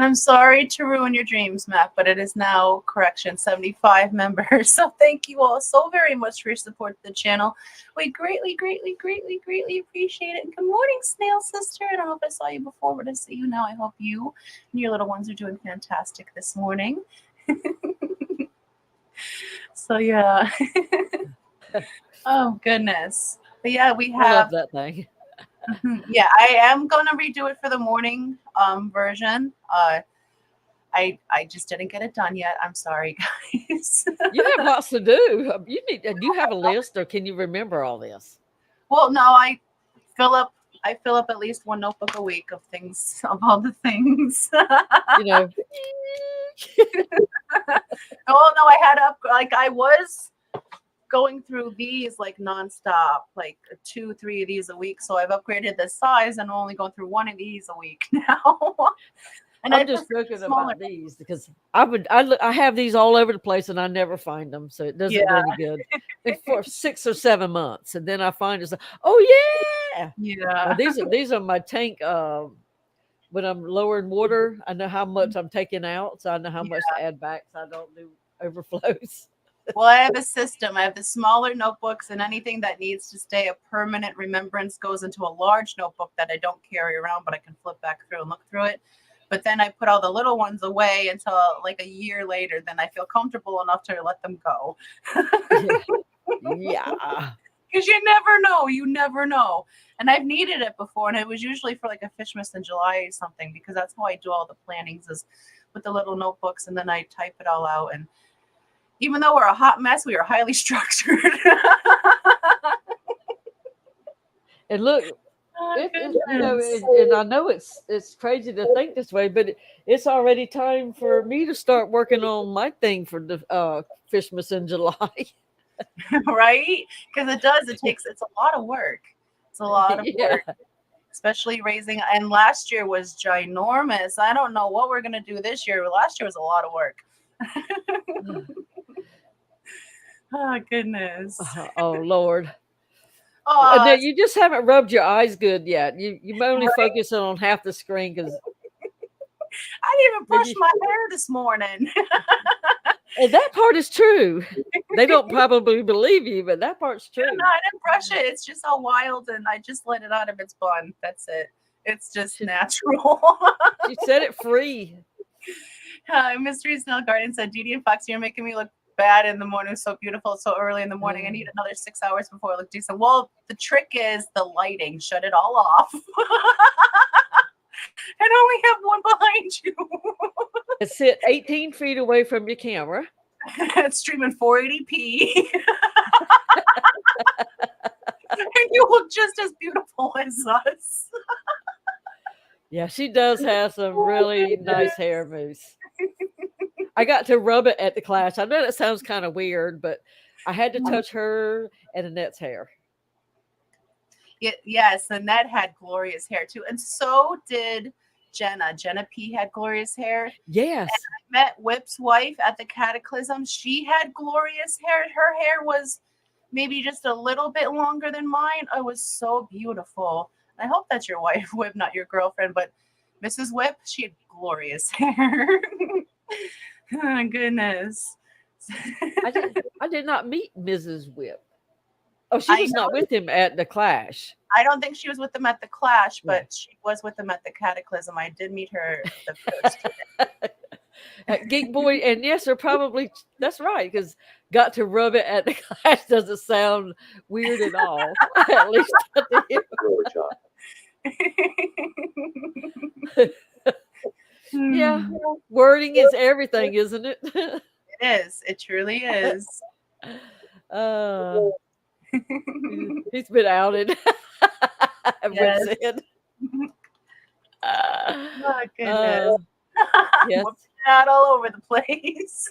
Speaker 3: I'm sorry to ruin your dreams, Matt, but it is now, correction, 75 members. So thank you all so very much for your support to the channel. We greatly, greatly, greatly, greatly appreciate it. And good morning, Snail Sister. I don't know if I saw you before, but I see you now. I hope you and your little ones are doing fantastic this morning. So yeah. Oh goodness. But yeah, we have.
Speaker 4: I love that thing.
Speaker 3: Yeah, I am gonna redo it for the morning version. I just didn't get it done yet. I'm sorry, guys.
Speaker 4: You have lots to do. Do you have a list, or can you remember all this?
Speaker 3: Well, no, I fill up at least one notebook a week of things, of all the things.
Speaker 4: You know.
Speaker 3: Oh no, I had up, like, I was going through these like nonstop, like 2-3 of these a week. So I've upgraded the size and I'm only going through one of these a week now. And
Speaker 4: I'm just joking about these because I have these all over the place and I never find them, so it doesn't do any good. Like for 6 or 7 months, and then I find it's like, oh yeah. Now, these are my tank. When I'm lowering water, I know how much I'm taking out, so I know how much to add back, so I don't do overflows.
Speaker 3: Well, I have a system. I have the smaller notebooks, and anything that needs to stay a permanent remembrance goes into a large notebook that I don't carry around, but I can flip back through and look through it. But then I put all the little ones away until like a year later. Then I feel comfortable enough to let them go.
Speaker 4: Yeah.
Speaker 3: Because you never know. You never know. And I've needed it before, and it was usually for like a Fishmas in July or something, because that's how I do all the plannings, is with the little notebooks, and then I type it all out. And even though we're a hot mess, we are highly structured.
Speaker 4: And look, you know, and I know it's crazy to think this way, but it's already time for me to start working on my thing for the Fishmas in July.
Speaker 3: Right? Because it's a lot of work. It's a lot of work, especially raising. And last year was ginormous. I don't know what we're going to do this year. Last year was a lot of work. Oh, goodness.
Speaker 4: Oh, Lord.
Speaker 3: Oh,
Speaker 4: no, you just haven't rubbed your eyes good yet. You're only focusing on half the screen because
Speaker 3: I didn't even brush my hair this morning.
Speaker 4: And that part is true. They don't probably believe you, but that part's true.
Speaker 3: No, I didn't brush it. It's just all wild, and I just let it out of its bun. That's it. It's just natural.
Speaker 4: You set it free.
Speaker 3: Mystery Snell Garden said, Dee Dee and Foxy, you're making me look bad in the morning. So beautiful, so early in the morning. I need another 6 hours before I look decent. Well, the trick is the lighting. Shut it all off. And only have one behind you.
Speaker 4: And sit 18 feet away from your camera.
Speaker 3: It's streaming 480p. And you look just as beautiful as us.
Speaker 4: Yeah, she does have some really nice hair moves. I got to rub it at the class. I know that sounds kind of weird, but I had to touch her and Annette's hair.
Speaker 3: Yes, Annette had glorious hair too. And so did Jenna. Jenna P had glorious hair.
Speaker 4: Yes.
Speaker 3: And I met Whip's wife at the Cataclysm. She had glorious hair. Her hair was maybe just a little bit longer than mine. It was so beautiful. I hope that's your wife, Whip, not your girlfriend, but Mrs. Whip, she had glorious hair. Oh, goodness.
Speaker 4: I did not meet Mrs. Whip. Oh, she was not with him at the Clash.
Speaker 3: I don't think she was with them at the Clash, but she was with them at the Cataclysm. I did meet her the first.
Speaker 4: Geek Boy, and yes, they're probably, that's right, because got to rub it at the Clash doesn't sound weird at all. At least to him. Yeah, wording is everything, isn't it?
Speaker 3: It is. It truly is.
Speaker 4: He's been outed.
Speaker 3: Yes. Oh, goodness.
Speaker 4: Yes.
Speaker 3: Out all over the place.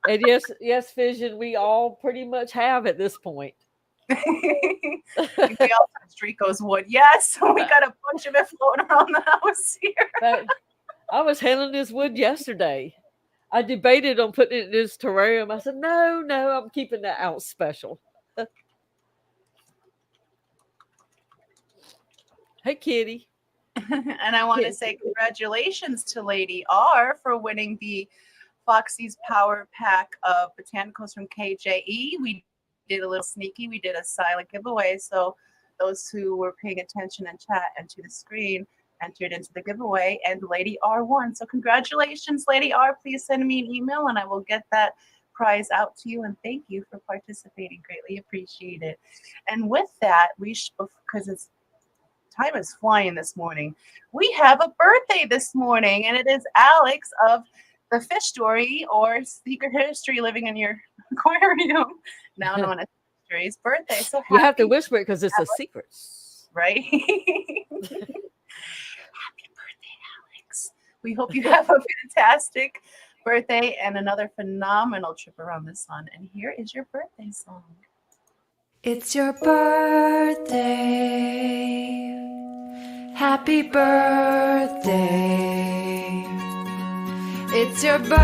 Speaker 4: And yes, Fission, we all pretty much have at this point.
Speaker 3: We all touched Rico's wood. Yes, we got a bunch of it floating around the house here.
Speaker 4: I was handling this wood yesterday. I debated on putting it in this terrarium. I said, no, I'm keeping that out special. Hey, kitty.
Speaker 3: And I want to say congratulations to Lady R for winning the Foxy's Power Pack of Botanicals from KJE. We did a little sneaky. We did a silent giveaway. So those who were paying attention in chat and to the screen entered into the giveaway, and Lady R won. So congratulations, Lady R. Please send me an email and I will get that prize out to you. And thank you for participating. Greatly appreciate it. And with that, because it's time is flying this morning. We have a birthday this morning, and it is Alex of the Fish Story or Secret History Living in Your Aquarium, now known as History's birthday. So
Speaker 4: you have to whisper it because it's a secret.
Speaker 3: Right? Happy birthday, Alex. We hope you have a fantastic birthday and another phenomenal trip around the sun. And here is your birthday song.
Speaker 7: It's your birthday. Happy birthday. It's your birthday.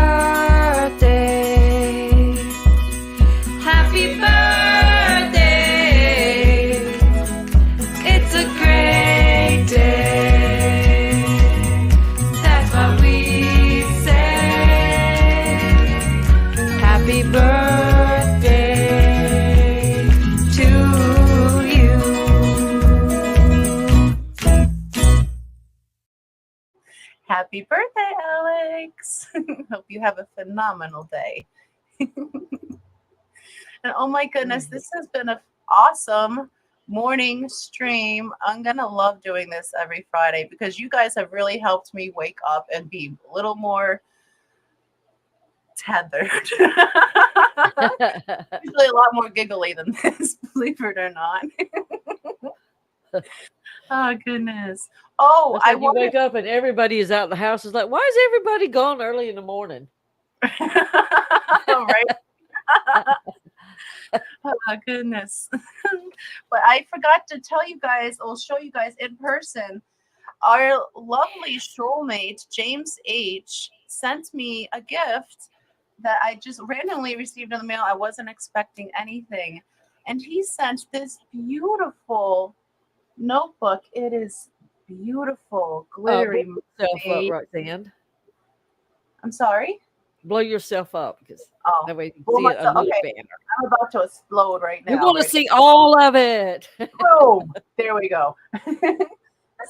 Speaker 7: Happy birthday. It's a great day. That's what we say. Happy birthday.
Speaker 3: Happy birthday, Alex. Hope you have a phenomenal day. And oh my goodness, this has been an awesome morning stream. I'm going to love doing this every Friday because you guys have really helped me wake up and be a little more tethered. Usually a lot more giggly than this, believe it or not. Oh goodness! Oh,
Speaker 4: I wake up and everybody is out of the house. It's like, why is everybody gone early in the morning?
Speaker 3: Right? Oh goodness! But I forgot to tell you guys. I'll show you guys in person. Our lovely shoalmate James H sent me a gift that I just randomly received in the mail. I wasn't expecting anything, and he sent this beautiful notebook. It is beautiful, glittery.
Speaker 4: Blow yourself up, Roxanne.
Speaker 3: I'm sorry?
Speaker 4: Blow yourself up because that way you can see it a little better.
Speaker 3: I'm about to explode right now.
Speaker 4: You're going to see all of it.
Speaker 3: Boom! There we go.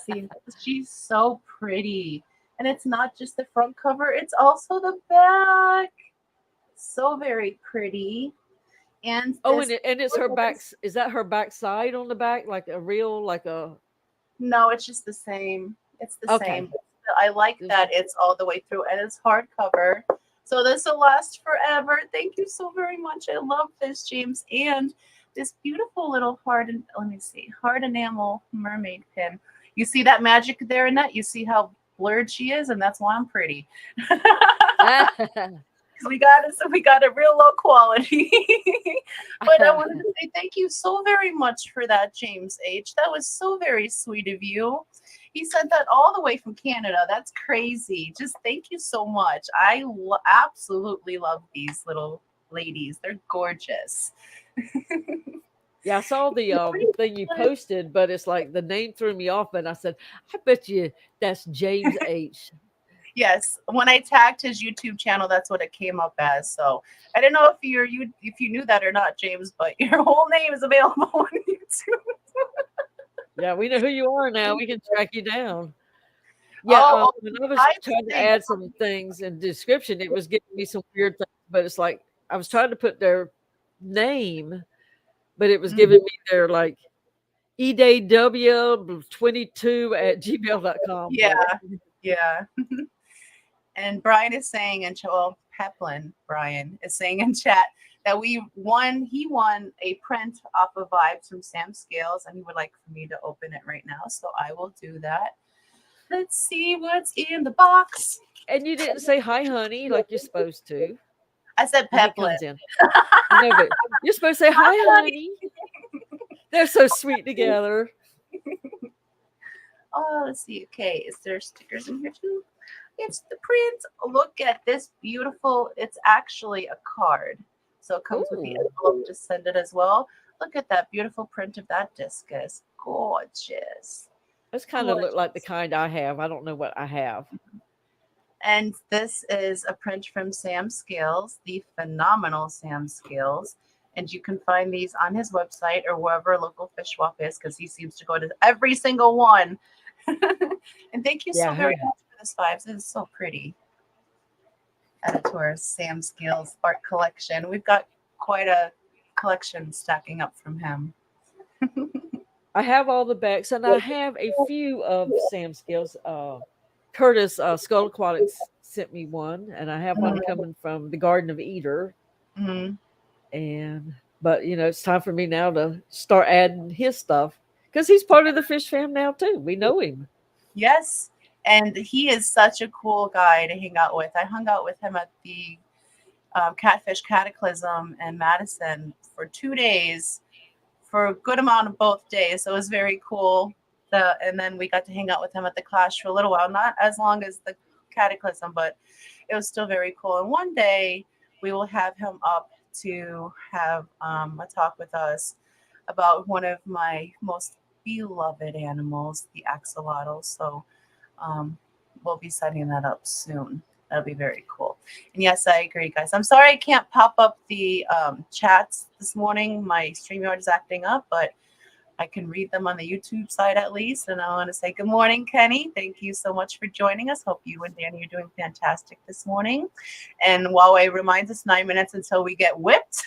Speaker 3: See, she's so pretty. And it's not just the front cover, it's also the back. So very pretty. And
Speaker 4: and it's her back. Is that her back side on the back, like a real, like a?
Speaker 3: No, it's just the same. It's the same. I like that it's all the way through, and it's hardcover, so this will last forever. Thank you so very much. I love this, James, and this beautiful little hard enamel mermaid pin. You see that magic there in that? You see how blurred she is, and that's why I'm pretty. We got a real low quality. But I wanted to say thank you so very much for that, James H. That was so very sweet of you. He sent that all the way from Canada. That's crazy. Just thank you so much. I absolutely love these little ladies. They're gorgeous.
Speaker 4: Yeah, I saw the thing you posted, but it's like the name threw me off. And I said, I bet you that's James H.
Speaker 3: Yes, when I tagged his YouTube channel, that's what it came up as. So I don't know if you knew that or not, James, but your whole name is available on YouTube.
Speaker 4: Yeah, we know who you are now. We can track you down. Yeah, when I was trying to add some things in the description, it was giving me some weird things, but it's like I was trying to put their name, but it was giving me their like EDW22@gmail.com.
Speaker 3: Yeah. And Brian is saying, Brian is saying in chat that he won a print off of Vibes from Sam Scales, and he would like for me to open it right now. So I will do that. Let's see what's in the box.
Speaker 4: And you didn't say hi, honey, like you're supposed to.
Speaker 3: I said Peplin.
Speaker 4: No, but you're supposed to say hi, honey. They're so sweet together.
Speaker 3: Oh, let's see. Okay, is there stickers in here too? It's the print. Look at this beautiful. It's actually a card. So it comes with the envelope to send it as well. Look at that beautiful print of that discus. Gorgeous.
Speaker 4: That's kind of look like the kind I have. I don't know what I have.
Speaker 3: And this is a print from Sam Scales, the phenomenal Sam Scales. And you can find these on his website or wherever a local fish swap is, because he seems to go to every single one. And thank you so very much for this, Vibes. It is so pretty. Added to our Sam Scales art collection. We've got quite a collection stacking up from him.
Speaker 4: I have all the backs, and I have a few of Sam Scales. Curtis Skull Aquatics sent me one, and I have one coming from the Garden of Eder.
Speaker 3: Mm-hmm.
Speaker 4: But it's time for me now to start adding his stuff because he's part of the fish fam now too. We know him.
Speaker 3: Yes, and he is such a cool guy to hang out with. I hung out with him at the Catfish Cataclysm in Madison for 2 days, for a good amount of both days. So it was very cool. And then we got to hang out with him at the Clash for a little while, not as long as the Cataclysm, but it was still very cool. And one day we will have him up to have a talk with us about one of my most beloved animals, the axolotl. So we'll be setting that up soon. That'll be very cool. And yes, I agree, guys. I'm sorry I can't pop up the chats this morning. My StreamYard is acting up, but I can read them on the YouTube side at least. And I want to say good morning, Kenny. Thank you so much for joining us. Hope you and Danny are doing fantastic this morning. And Huawei reminds us 9 minutes until we get whipped.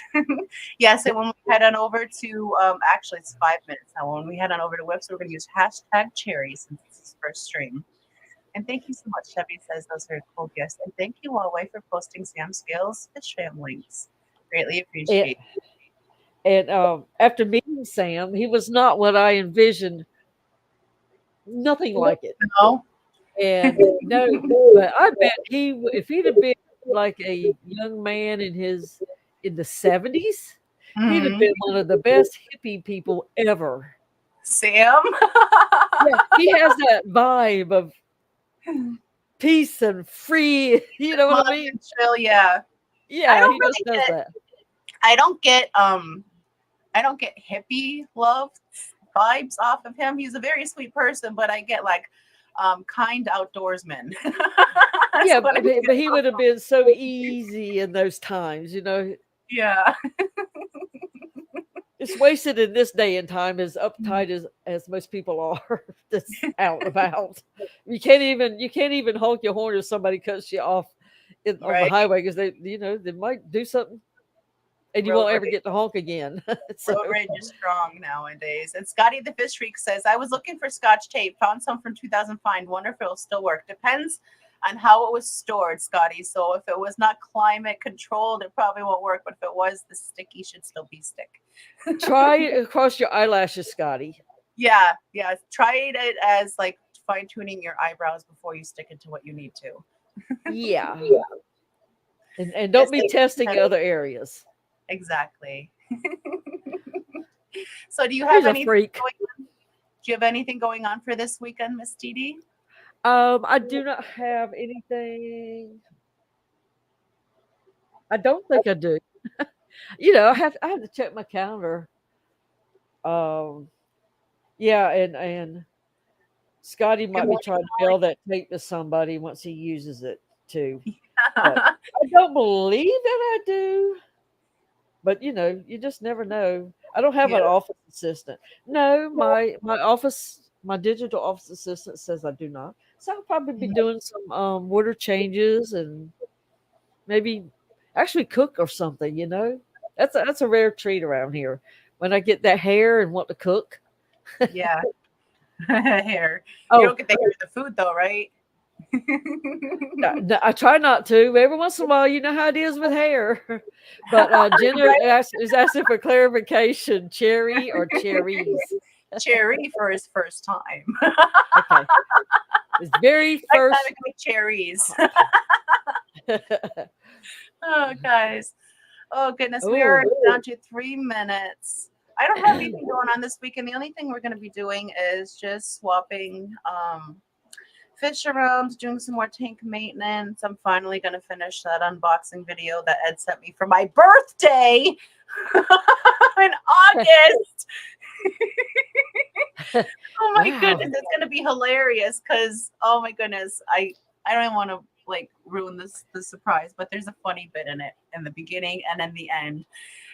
Speaker 3: Yes, and when we head on over to, actually it's 5 minutes now. When we head on over to whips, we're going to use hashtag cherry since this is first stream. And thank you so much. Chevy says those are cool gifts. And thank you, Huawei, for posting Sam Scales Fish Fam links. Greatly appreciate it.
Speaker 4: And after meeting Sam, he was not what I envisioned. Nothing like it.
Speaker 3: No.
Speaker 4: And no, but I bet if he'd have been like a young man in the 70s, he'd have been one of the best hippie people ever.
Speaker 3: Sam?
Speaker 4: Yeah, he has that vibe of peace and free. You know what I mean?
Speaker 3: Chill, yeah.
Speaker 4: Yeah, he just does that.
Speaker 3: I don't get hippie love vibes off of him. He's a very sweet person, but I get like kind outdoorsman.
Speaker 4: Yeah, but he would have been so easy in those times,
Speaker 3: Yeah.
Speaker 4: It's wasted in this day and time, as uptight as most people are. That's out and about. You can't even honk your horn if somebody cuts you off on the highway because they might do something. And you won't ever get to honk again.
Speaker 3: Road rage is strong nowadays. And Scotty the Fish Freak says, I was looking for Scotch tape, found some from 2005. Wonder if it'll still work. Depends on how it was stored, Scotty. So if it was not climate controlled, it probably won't work. But if it was, the sticky should still be stick.
Speaker 4: Try it across your eyelashes, Scotty.
Speaker 3: Yeah. Try it as like fine tuning your eyebrows before you stick it to what you need to.
Speaker 4: Yeah. And don't be testing other areas.
Speaker 3: Exactly. So do you have anything going on? Do you have anything going on for this weekend, Miss Dee Dee?
Speaker 4: I do not have anything. I don't think I do. I have to check my calendar. Yeah, and Scotty might be trying to mail that tape to somebody once he uses it too. But I don't believe that I do. But you just never know. I don't have an office assistant. No, my digital office assistant says I do not. So I'll probably be doing some water changes and maybe actually cook or something. That's a rare treat around here. When I get that hair and want to cook.
Speaker 3: Yeah, hair. You don't get the hair of the food though, right?
Speaker 4: No, I try not to. Every once in a while, you know how it is with hair. But Jenna is asking for clarification: cherry or cherries?
Speaker 3: Cherry for his first time.
Speaker 4: Okay, his very first
Speaker 3: cherries. Oh, guys. Oh goodness, we are down to 3 minutes. I don't have anything going on this weekend. The only thing we're going to be doing is just swapping fish around, doing some more tank maintenance. I'm finally going to finish that unboxing video that Ed sent me for my birthday in August. Oh my
Speaker 4: Wow.
Speaker 3: goodness, it's gonna be hilarious because oh my goodness, I don't want to like ruin the surprise, but there's a funny bit in it in the beginning and in the end,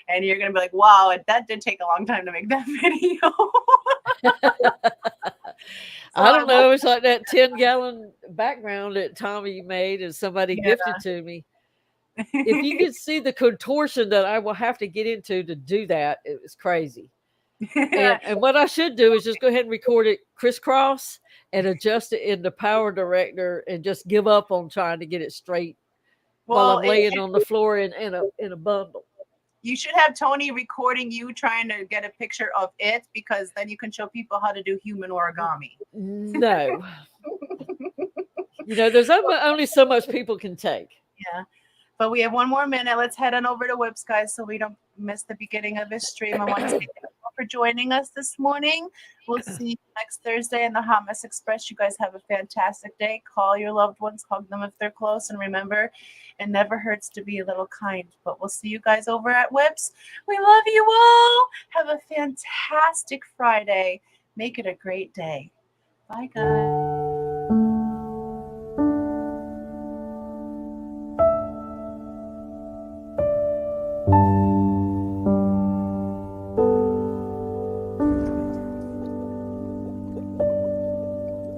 Speaker 3: and you're gonna be like, wow, that did take a long time to make that video.
Speaker 4: I don't know. It's like that 10-gallon background that Tommy made and somebody
Speaker 3: Yeah.
Speaker 4: gifted to me. If you could see the contortion that I will have to get into to do that, it was crazy. And what I should do is just go ahead and record it crisscross and adjust it in the power director and just give up on trying to get it straight while I'm laying on the floor in a bundle.
Speaker 3: You should have Tony recording you trying to get a picture of it because then you can show people how to do human origami.
Speaker 4: No. There's only so much people can take.
Speaker 3: Yeah. But we have 1 more minute. Let's head on over to Whips, guys, so we don't miss the beginning of his stream. I want to thank you all for joining us this morning. We'll see you next Thursday in the Hot Mess Express. You guys have a fantastic day. Call your loved ones, hug them if they're close, and remember, it never hurts to be a little kind. But we'll see you guys over at Whips. We love you all. Have a fantastic Friday. Make it a great day. Bye, guys.